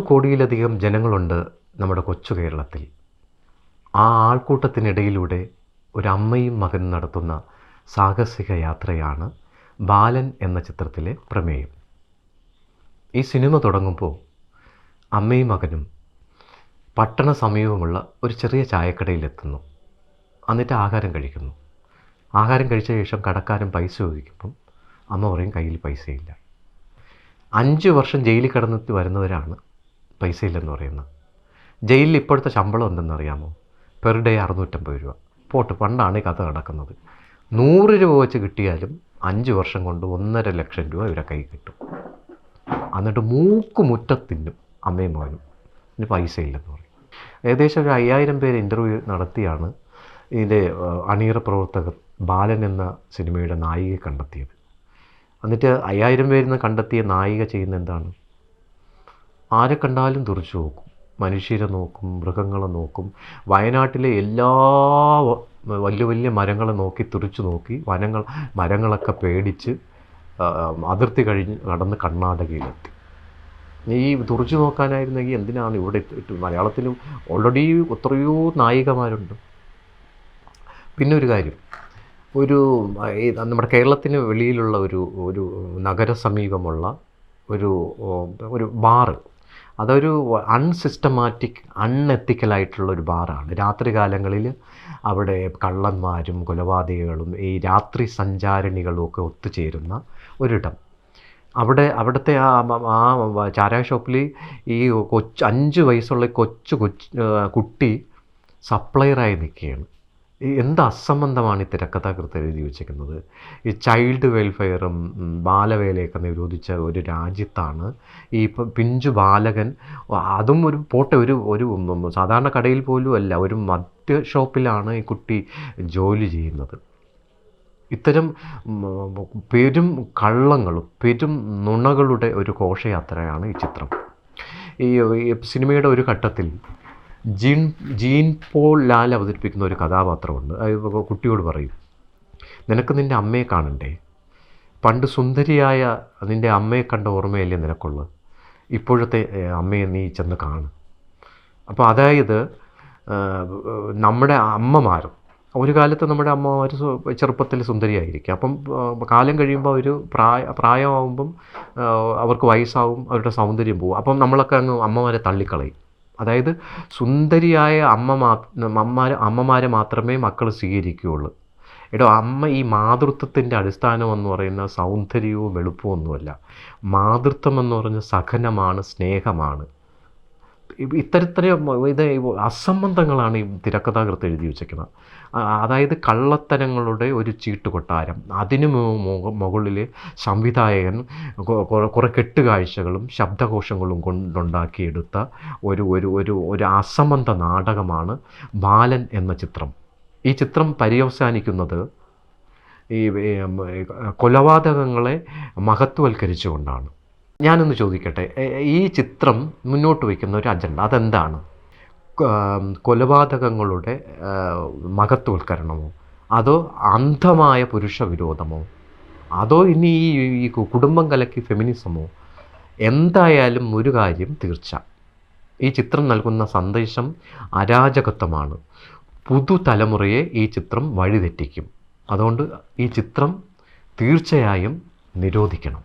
കോടിയിലധികം ജനങ്ങളുണ്ട് നമ്മുടെ കൊച്ചു കേരളത്തിൽ. ആ ആൾക്കൂട്ടത്തിനിടയിലൂടെ ഒരമ്മയും മകനും നടത്തുന്ന സാഹസിക യാത്രയാണ് ബാലൻ എന്ന ചിത്രത്തിലെ പ്രമേയം. ഈ സിനിമ തുടങ്ങുമ്പോൾ അമ്മയും മകനും പട്ടണ സമീപമുള്ള ഒരു ചെറിയ ചായക്കടയിലെത്തുന്നു. എന്നിട്ട് ആഹാരം കഴിക്കുന്നു. ആഹാരം കഴിച്ച ശേഷം കടക്കാരൻ പൈസ ചോദിക്കുമ്പം അമ്മ പറയും കയ്യിൽ പൈസയില്ല. 5 വർഷം ജയിലിൽ കിടന്നിട്ട് വരുന്നവരാണ് പൈസയില്ലെന്ന് പറയുന്നത്. ജയിലിൽ ഇപ്പോഴത്തെ ശമ്പളം എന്തെന്നറിയാമോ? പെർ ഡേ 650 രൂപ. പോട്ട്, പണ്ടാണ് ഈ കഥ നടക്കുന്നത്. 100 രൂപ വെച്ച് കിട്ടിയാലും 5 വർഷം കൊണ്ട് 1.5 ലക്ഷം രൂപ ഇവരെ കൈ കിട്ടും. എന്നിട്ട് മുറ്റത്തിന്നും അമ്മയും മകനും. ഇനി പൈസ ഇല്ലെന്ന് പറയും. ഏകദേശം ഒരു 5000 പേര് ഇൻ്റർവ്യൂ നടത്തിയാണ് ഇതിൻ്റെ അണിയറ പ്രവർത്തകർ ബാലൻ എന്ന സിനിമയുടെ നായികയെ കണ്ടെത്തിയത്. എന്നിട്ട് 5000 പേരിൽ നിന്ന് കണ്ടെത്തിയ നായിക ചെയ്യുന്ന എന്താണ്? ആരെ കണ്ടാലും തുറച്ചു നോക്കും, മനുഷ്യരെ നോക്കും, മൃഗങ്ങളെ നോക്കും. വയനാട്ടിലെ എല്ലാ വലിയ വലിയ മരങ്ങളെ നോക്കി തുറച്ചു നോക്കി മരങ്ങളൊക്കെ പേടിച്ച് അതിർത്തി കഴിഞ്ഞ് നടന്ന് കർണാടകയിലെത്തി. ഈ തുറച്ചു നോക്കാനായിരുന്നെങ്കിൽ എന്തിനാണ് ഇവിടെ മലയാളത്തിലും ഓൾറെഡി എത്രയോ നായികമാരുണ്ട്. പിന്നെ ഒരു കാര്യം, നമ്മുടെ കേരളത്തിന് വെളിയിലുള്ള ഒരു നഗര സമീപമുള്ള ഒരു ബാറ്, അതൊരു അൺസിസ്റ്റമാറ്റിക് അൺഎത്തിക്കലായിട്ടുള്ള ഒരു ബാറാണ്. രാത്രി കാലങ്ങളിൽ അവിടെ കള്ളന്മാരും കൊലപാതകികളും ഈ രാത്രി സഞ്ചാരിണികളും ഒക്കെ ഒത്തുചേരുന്ന ഒരിടം. അവിടുത്തെ ആ ചാരായ ഷോപ്പിൽ ഈ 5 വയസ്സുള്ള കൊച്ചു കുട്ടി സപ്ലയറായി നിൽക്കുകയാണ്. എന്ത് അസംബന്ധമാണ് ഈ തിരക്കഥാകൃത്ത് എഴുതി വെച്ചിരിക്കുന്നത്. ഈ ചൈൽഡ് വെൽഫെയറും ബാലവേലയൊക്കെ നിരോധിച്ച ഒരു രാജ്യത്താണ് ഈ പിഞ്ചു ബാലകൻ, അതും ഒരു സാധാരണ കടയിൽ പോലും അല്ല, ഒരു മദ്യ ഷോപ്പിലാണ് ഈ കുട്ടി ജോലി ചെയ്യുന്നത്. ഇത്തരം പെരും കള്ളങ്ങളും പെരും നുണകളുടെ ഒരു ഘോഷയാത്രയാണ് ഈ ചിത്രം. ഈ സിനിമയുടെ ഒരു ഘട്ടത്തിൽ ജീൻ പോൾ ലാൽ അവതരിപ്പിക്കുന്ന ഒരു കഥാപാത്രമുണ്ട്. കുട്ടിയോട് പറയും, നിനക്ക് നിൻ്റെ അമ്മയെ കാണണ്ടേ? പണ്ട് സുന്ദരിയായ നിൻ്റെ അമ്മയെ കണ്ട ഓർമ്മയല്ലേ നിനക്കുള്ളത്? ഇപ്പോഴത്തെ അമ്മയെ നീ ചെന്ന് കാണും. അപ്പോൾ അതായത് നമ്മുടെ അമ്മമാരും, ഒരു കാലത്ത് നമ്മുടെ അമ്മമാർ ചെറുപ്പത്തിൽ സുന്ദരിയായിരിക്കും. അപ്പം കാലം കഴിയുമ്പോൾ അവർ പ്രായമാകുമ്പം അവർക്ക് വയസ്സാവും, അവരുടെ സൗന്ദര്യം പോകും. അപ്പം നമ്മളൊക്കെ അങ്ങ് അമ്മമാരെ തള്ളിക്കളയും. അതായത് സുന്ദരിയായ അമ്മമാരെ മാത്രമേ മക്കൾ സ്വീകരിക്കുകയുള്ളൂ. അമ്മ ഈ മാതൃത്വത്തിൻ്റെ അടിസ്ഥാനം എന്ന് പറയുന്ന സൗന്ദര്യവും വെളുപ്പവും ഒന്നുമല്ല. മാതൃത്വം എന്ന് പറഞ്ഞ സഹനമാണ്, സ്നേഹമാണ്. ഇത് അസംബന്ധങ്ങളാണ് ഈ തിരക്കഥാകൃത്ത് എഴുതി വെച്ചിരിക്കുന്നത്. അതായത് കള്ളത്തരങ്ങളുടെ ഒരു ചീട്ടുകൊട്ടാരം, അതിന് മുകളിൽ സംവിധായകൻ കുറേ കെട്ടുകാഴ്ചകളും ശബ്ദകോശങ്ങളും കൊണ്ടുണ്ടാക്കിയെടുത്ത ഒരു അസംബന്ധ നാടകമാണ് ബാലൻ എന്ന ചിത്രം. ഈ ചിത്രം പര്യവസാനിക്കുന്നത് ഈ കൊലപാതകങ്ങളെ മഹത്വവൽക്കരിച്ചുകൊണ്ടാണ്. ഞാനൊന്ന് ചോദിക്കട്ടെ, ഈ ചിത്രം മുന്നോട്ട് വയ്ക്കുന്ന ഒരു അജണ്ട അതെന്താണ്? കൊലപാതകങ്ങളുടെ മഹത്വവൽക്കരണമോ, അതോ അന്ധമായ പുരുഷ വിരോധമോ, അതോ ഇനി ഈ കുടുംബം കലക്കി ഫെമിനിസമോ? എന്തായാലും ഒരു കാര്യം തീർച്ച, ഈ ചിത്രം നൽകുന്ന സന്ദേശം അരാജകത്വമാണ്. പുതുതലമുറയെ ഈ ചിത്രം വഴിതെറ്റിക്കും. അതുകൊണ്ട് ഈ ചിത്രം തീർച്ചയായും നിരോധിക്കണം.